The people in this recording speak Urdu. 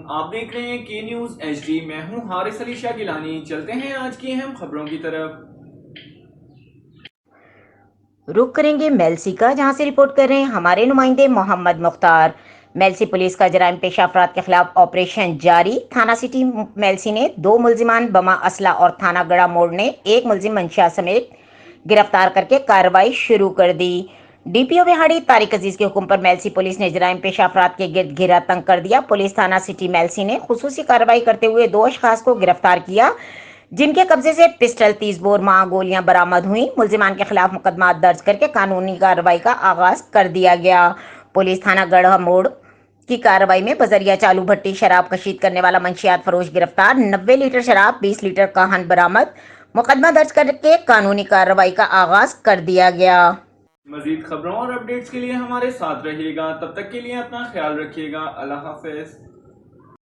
آپ دیکھ رہے ہیں کے نیوز ایچ ڈی۔ میں ہوں حارث علی شاہ گیلانی۔ چلتے ہیں آج کی اہم خبروں کی طرف۔ رخ کریں گے میلسی کا، جہاں سے رپورٹ کر رہے ہیں ہمارے نمائندے محمد مختار۔ میلسی پولیس کا جرائم پیشہ افراد کے خلاف آپریشن جاری۔ تھانہ سٹی میلسی نے 2 ملزمان بما اسلحہ اور تھانہ گڑھا موڑ نے 1 ملزم منشا سمیت گرفتار کر کے کارروائی شروع کر دی۔ ڈی پی او وہاڑی طارق عزیز کے حکم پر میلسی پولیس نے جرائم پیشہ افراد کے گرد گھیرا تنگ کر دیا۔ پولیس تھانہ سٹی میلسی نے خصوصی کارروائی کرتے ہوئے 2 اشخاص کو گرفتار کیا، جن کے قبضے سے پسٹل، 30 بور ماہ گولیاں برآمد ہوئیں۔ ملزمان کے خلاف مقدمات درج کر کے قانونی کارروائی کا آغاز کر دیا گیا۔ پولیس تھانہ گڑھا موڑ کی کارروائی میں بذریعہ چالو بھٹی شراب کشید کرنے والا منشیات فروش گرفتار، 90 لیٹر شراب، 20 لیٹر کاہن برآمد۔ مقدمہ درج کر کے قانونی کارروائی کا آغاز کر دیا گیا۔ مزید خبروں اور اپڈیٹس کے لیے ہمارے ساتھ رہیے گا۔ تب تک کے لیے اپنا خیال رکھیے گا۔ اللہ حافظ۔